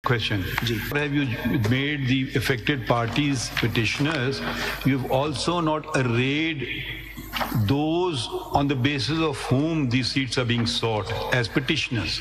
question. Have you made the affected parties petitioners? You've also not arrayed those on the basis of whom these seats are being sought as petitioners.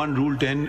1 Rule 10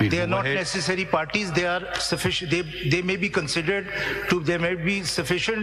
They are not necessary parties. They are sufficient. They may be considered to. They may be sufficient,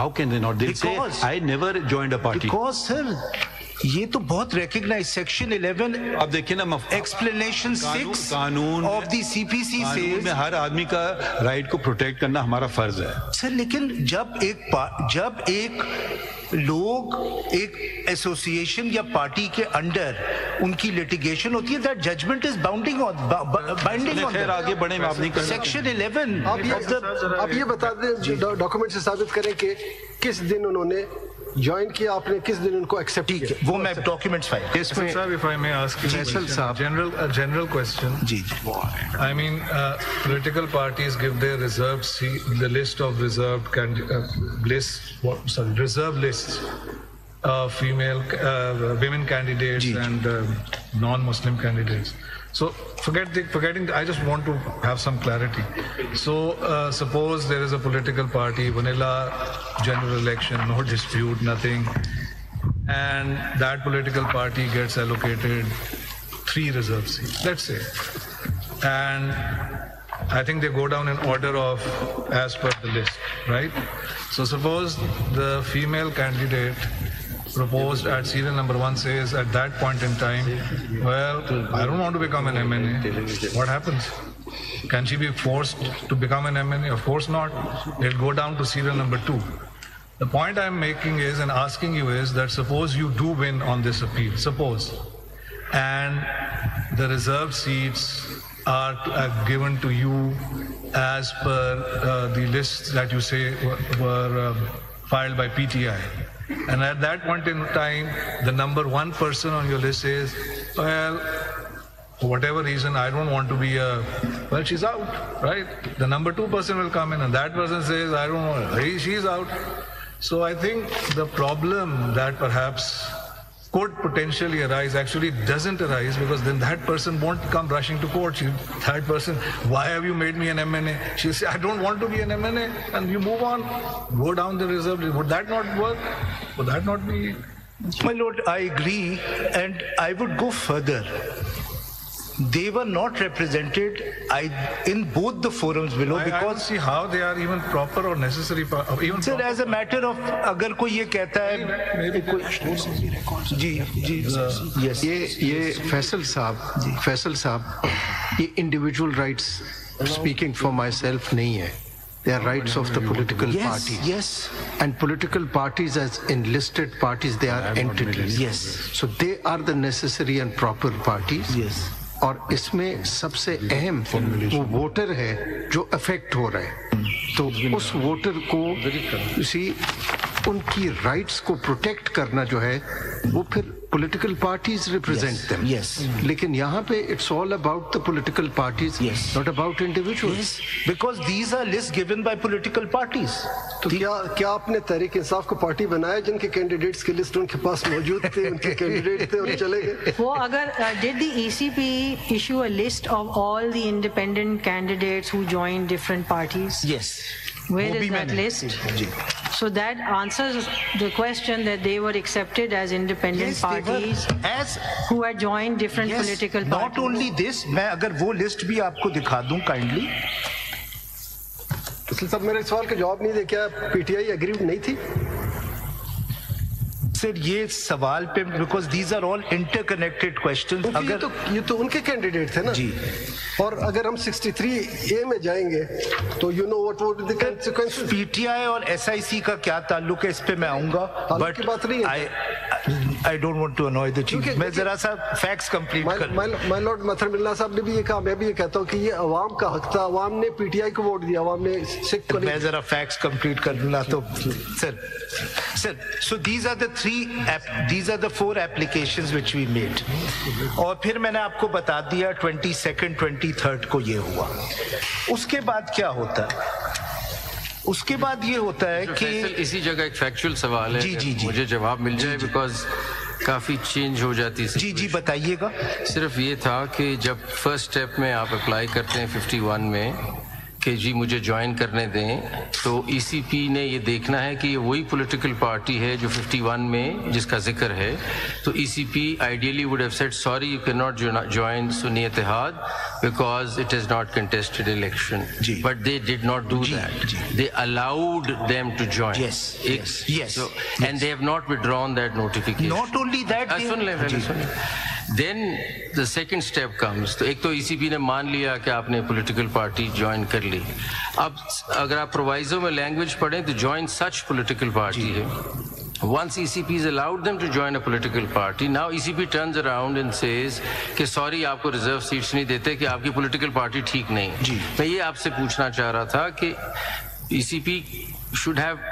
how can they not? They say I never joined a party. Because sir, یہ تو بہت recognise. Section 11 اب دیکھیں نا explanation 6 قانون of the سی پی سی سے میں ہر آدمی کا رائٹ کو پروٹیکٹ کرنا ہمارا فرض ہے سر. لیکن جب ایک لوگ ایک ایسوسیشن یا پارٹی کے انڈر ان کی لیٹیگیشن ہوتی ہے, that judgment is binding on خیر آگے بڑھیں. آپ نہیں کر سیکشن 11 آپ یہ بتا دیں ڈاکومنٹ سے ثابت کریں کہ کس دن انہوں نے جوائن کیا, آپ نے کس دن ان کو ایکسیپٹ کیا. وہ میں documents file. If I may ask you a general question. I mean, political parties give their reserved seat, the list of reserved reserve lists of women candidates and non-Muslim candidates. So forgetting, I just want to have some clarity. So suppose there is a political party, vanilla general election, no dispute, nothing, and that political party gets allocated 3 reserve seats, let's say, and I think they go down in order of as per the list, right? So suppose the female candidate proposed at serial number 1 says at that point in time, well, I don't want to become an MNA. What happens? Can she be forced to become an MNA? Of course not. It'll go down to serial number 2. The point I'm making is, and asking you is, that suppose you do win on this appeal, suppose, and the reserved seats are given to you as per the lists that you say were filed by PTI. And at that point in time, the number 1 person on your list says, well, for whatever reason, I don't want to be well, she's out, right? The number 2 person will come in and that person says, I don't want, she's out. So I think the problem that perhaps could potentially arise actually doesn't arise, because then that person won't come rushing to court. That person, why have you made me an MNA? She'll say, I don't want to be an MNA, and you move on, go down the reserve. Would that not work? Would that not be? My lord, I agree, and I would go further. They were not represented in both the forums below, because I don't see how they are even proper or necessary. Even sir, as a matter of, agar koi ye kehta hai, yes, یہ فیصل صاحب یہ individual rights speaking for my self نہیں ہے. They are rights of the political parties. Yes. And political parties as enlisted parties, they are entities. Yes. So they are the necessary and proper parties. Yes. اور اس میں سب سے اہم وہ voter ہے جو effect ہو رہا ہے. تو اس ووٹر کو ان کی رائٹس کو پروٹیکٹ کرنا جو ہے وہ پھر پولیٹیکل پارٹیز ریپرزینٹ دیم. لیکن یہاں پہ it's all about the political parties, not about individuals, because these are list given by political parties. تو کیا آپ نے تحریک انصاف کو پارٹی بنایا جن کے کینڈیڈیٹس کی لسٹ ان کے پاس موجود تھے, ان کے کینڈیڈیٹ تھے اور چلے گئے؟ وہ اگر did the ECP issue a list of all the independent candidates who joined different parties? Yes. Where is that list? So that answers the question that they were accepted as independent parties who had joined different political parties. Not only this, میں اگر وہ list بھی آپ کو دکھا دوں kindly. صاحب میرے سوال کا جواب نہیں دے, کیا پی ٹی آئی ایگری نہیں تھی؟ سر یہ سوال پہ because these are all interconnected questions. اگر یہ تو ان کے کینڈیڈیٹ تھے نا جی, اور اگر ہم 63A میں جائیں گے تو you know what would be the consequences. P T I اور ایس آئی سی کا کیا تعلق ہے اس پہ میں آؤں گا, بٹ بات نہیں ہے. I don't want to annoy the chief. میں ذرا سا فیکٹس کمپلیٹ کر لوں. مائی لارڈ مطہر ملا صاحب نے بھی یہ کہا, میں بھی یہ کہتا ہوں کہ یہ عوام کا حق تھا, عوام نے پی ٹی آئی کو ووٹ دیا, عوام نے سکھ کو. میں ذرا فیکٹس کمپلیٹ کر لوں تو سر so these are the 4 applications which we made. اور پھر میں نے آپ کو بتا دیا 22nd 23rd کو یہ ہوا. اس کے بعد کیا ہوتا ہے, اس کے بعد یہ ہوتا ہے کہ اسی جگہ ایک فیکچوئل سوال ہے, مجھے جواب مل جائے بیکاز کافی چینج ہو جاتی ہے. جی بتائیے گا. صرف یہ تھا کہ جب فرسٹ اسٹیپ میں آپ اپلائی کرتے ہیں 51 میں کہ جی مجھے جوائن کرنے دیں, تو ای سی پی نے یہ دیکھنا ہے کہ یہ وہی پولیٹیکل پارٹی ہے جو 51 میں جس کا ذکر ہے. تو E C P ideally would have said sorry you can not join Sunni Ittehad because it is not contested election, but they did not do that. They allowed them to join and they have not withdrawn that notification. Not only that, سن لیں then the second step comes. تو ایک تو E C پی نے مان لیا کہ آپ نے پولیٹیکل پارٹی جوائن کر لی. اب اگر آپ پرووائزو میں لینگویج پڑھیں تو جوائن سچ پولیٹیکل پارٹی ہے. Once ECP has allowed them to join a political party, now ECP turns around and says کہ سوری آپ کو ریزرو سیٹس نہیں دیتے کہ آپ کی پولیٹیکل پارٹی ٹھیک نہیں. میں یہ آپ سے پوچھنا چاہ رہا تھا کہ ECP should have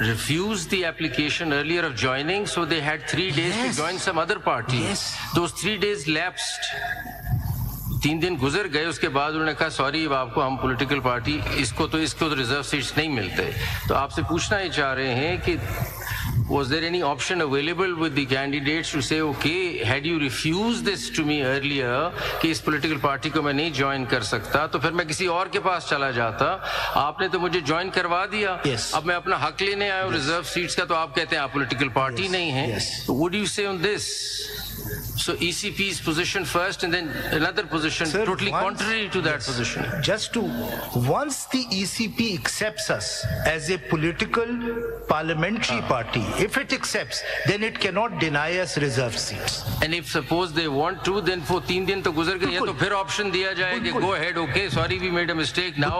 refused the application earlier of joining, so they had 3 days to join some other party. Those 3 days lapsed. 3 دن گزر گئے, اس کے بعد انہوں نے کہا سوری اب آپ کو ہم پولیٹیکل پارٹی اس کو تو ریزرو سیٹس نہیں ملتے. تو آپ سے پوچھنا یہ چاہ رہے ہیں کہ was there any option available with the candidates to say okay, had you refused this to me earlier کہ اس پولیٹیکل پارٹی کو میں نہیں جوائن کر سکتا تو پھر میں کسی اور کے پاس چلا جاتا, آپ نے تو مجھے جوائن کروا دیا, اب میں اپنا حق لینے آیا ہوں ریزرو سیٹس کا, تو آپ کہتے ہیں آپ پولیٹیکل پارٹی نہیں ہیں. What do you say on this? So ECP's position first and then another position totally contrary to that position. Once the ECP accepts us as a political parliamentary party, if it accepts, then it cannot deny us reserved seats. And if suppose they want to, then for 3 din to guzar gaye to phir option diya jaye ki go ahead, okay, sorry we made a mistake, now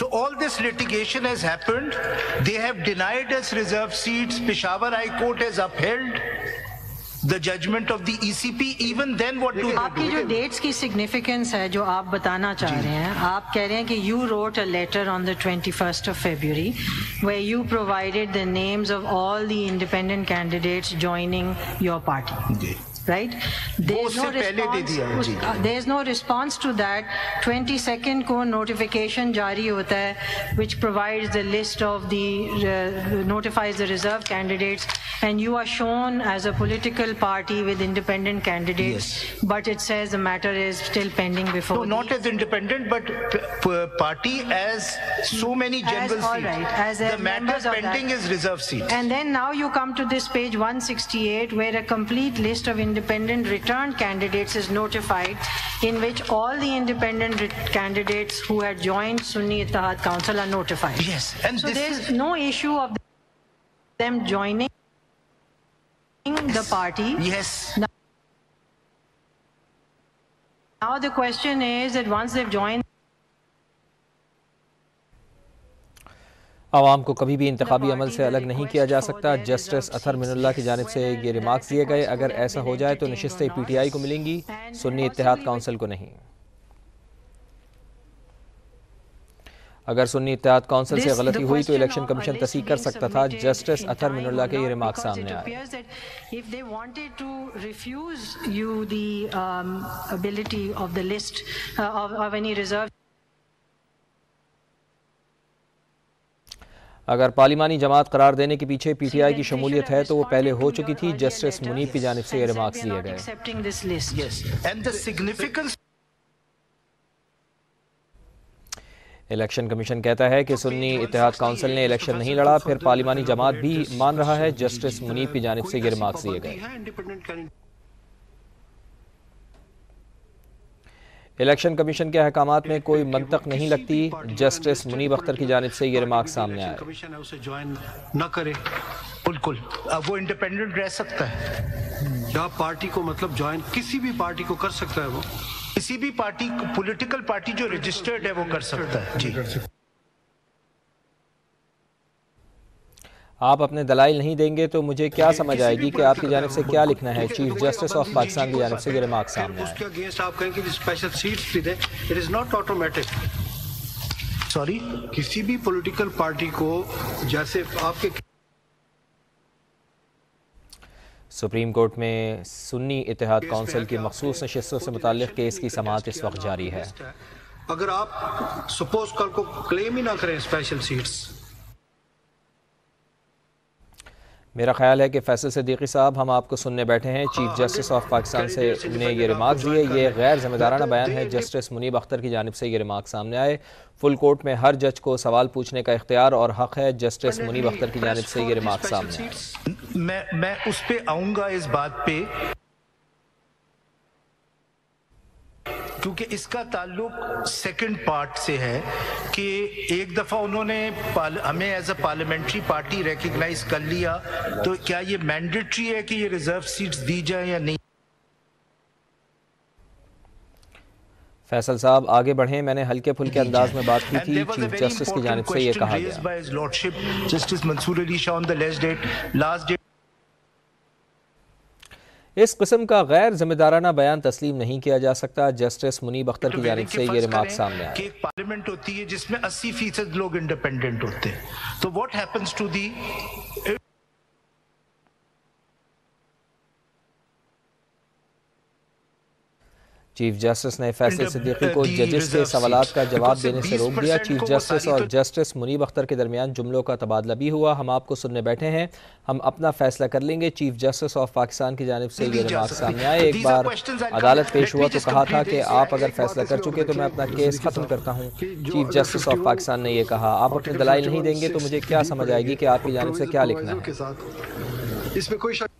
So all this litigation has happened. They have denied us reserved seats. Peshawar High Court has upheld the judgment of the ECP. Even then what do they do? آپ کی جو dates کی significance ہے جو آپ بتانا چاہ رہے ہیں, آپ کہہ رہے ہیں کہ you wrote a letter on the 21st of February where you provided the names of all the independent candidates joining your party. Right? There is no response to that. 22nd کو notification جاری ہوتا ہے which provides the list of the notifies the reserve candidates, and you are shown as a political party with independent candidates, but it says the matter is still pending before. No, not as independent, but party as so many general seats. Right, as the matter pending is reserve seats. And then now you come to this page 168 where a complete list of independent returned candidates is notified, in which all the independent candidates who had joined Sunni Ittihad Council are notified. Yes, and so there is no issue of them joining the party. Yes. Now the question is that once they've joined, عوام کو کبھی بھی انتخابی عمل سے الگ نہیں کیا جا سکتا. جسٹس اطہر من اللہ کی جانب سے یہ ریمارکس دیے گئے. اگر ایسا ہو جائے تو نشستیں پی ٹی آئی کو ملیں گی, سنی اتحاد کونسل کو نہیں. اگر سنی اتحاد کونسل سے غلطی ہوئی تو الیکشن کمیشن تصحیح کر سکتا تھا. جسٹس اطہر من اللہ کے یہ ریمارکس سامنے آئے. if they wanted to refuse you the ability of the list of any reserve, اگر پارلیمانی جماعت قرار دینے کے پیچھے پی ٹی آئی کی شمولیت ہے تو وہ پہلے ہو چکی تھی. جسٹس منیب کی جانب سے یہ ریمارکس دیے گئے. الیکشن کمیشن کہتا ہے کہ سنی اتحاد کونسل نے الیکشن نہیں لڑا، پھر پارلیمانی جماعت بھی مان رہا ہے۔ جسٹس منیب کی جانب سے یہ ریمارکس دیے گئے۔ الیکشن کمیشن کے احکامات میں کوئی منطق نہیں لگتی، جسٹس منیب اختر کی جانب سے یہ ریمارکس سامنے آئے۔ کمیشن اسے جوائن نہ کرے، بالکل وہ انڈیپینڈنٹ رہ سکتا ہے، یا پارٹی کو مطلب جوائن کسی بھی پارٹی کو کر سکتا ہے، وہ کسی بھی پارٹی پولیٹیکل پارٹی جو رجسٹرڈ ہے وہ کر سکتا ہے۔ جی آپ اپنے دلائل نہیں دیں گے تو مجھے کیا سمجھ آئے گی کہ آپ کی جانب سے کیا لکھنا ہے؟ چیف جسٹس آف پاکستان کی جانب سے یہ ریمارکس سامنے اس کے آئے۔ اگینسٹ آپ کہیں کہ اسپیشل سیٹس بھی دیں، it is not automatic. Sorry, کسی بھی پولیٹیکل پارٹی کو جیسے آپ کے سپریم کورٹ میں سنی اتحاد کونسل کی مخصوص نشستوں سے متعلق کیس کی سماعت اس وقت جاری ہے۔ اگر آپ سپوز کل کو کلیم ہی نہ کریں اسپیشل سیٹس، میرا خیال ہے کہ فیصل صدیقی صاحب، ہم آپ کو سننے بیٹھے ہیں۔ چیف جسٹس آف پاکستان سے نے یہ ریمارکس دیے، یہ غیر ذمہ دارانہ بیان ہے۔ جسٹس منیب اختر کی جانب سے یہ ریمارکس سامنے آئے۔ فل کورٹ میں ہر جج کو سوال پوچھنے کا اختیار اور حق ہے۔ جسٹس منیب اختر کی جانب سے یہ ریمارکس سامنے آئے۔ میں اس پہ آؤں گا، اس بات پہ، کیونکہ اس کا تعلق سیکنڈ پارٹ سے ہے کہ ایک دفعہ انہوں نے ہمیں as a parliamentary party recognise کر لیا، تو کیا یہ مینڈیٹری ہے کہ یہ ریزرو سیٹس دی جائیں یا نہیں؟ فیصل صاحب آگے بڑھیں، میں نے ہلکے پھلکے انداز میں بات کی تھی۔ چیف جسٹس کی جانب سے یہ کہا گیا۔ Justice Mansoor Ali Shah on the last date اس قسم کا غیر ذمہ دارانہ بیان تسلیم نہیں کیا جا سکتا۔ جسٹس منیب اختر کی جانب سے یہ ریمارکس سامنے آئے۔ کہ ایک پارلیمنٹ ہوتی ہے جس میں 80% لوگ انڈیپینڈنٹ ہوتے ہیں، تو what happens to the chief justice نے فیصل صدیقی کو ججز کے سوالات کا جواب دینے سے روک دیا۔ چیف جسٹس اور جسٹس منیب اختر کے درمیان جملوں کا تبادلہ بھی ہوا۔ ہم آپ کو سننے بیٹھے ہیں، ہم اپنا فیصلہ کر لیں گے۔ چیف جسٹس آف پاکستان کی جانب سے یہ ریمارکس سامنے آئے۔ ایک بار عدالت پیش ہوا تو کہا تھا کہ آپ اگر فیصلہ کر چکے تو میں اپنا کیس ختم کرتا ہوں۔ چیف جسٹس آف پاکستان نے یہ کہا۔ آپ اپنے دلائل نہیں دیں گے تو مجھے کیا سمجھ آئے گی کہ آپ کی جانب سے کیا لکھنا ہے؟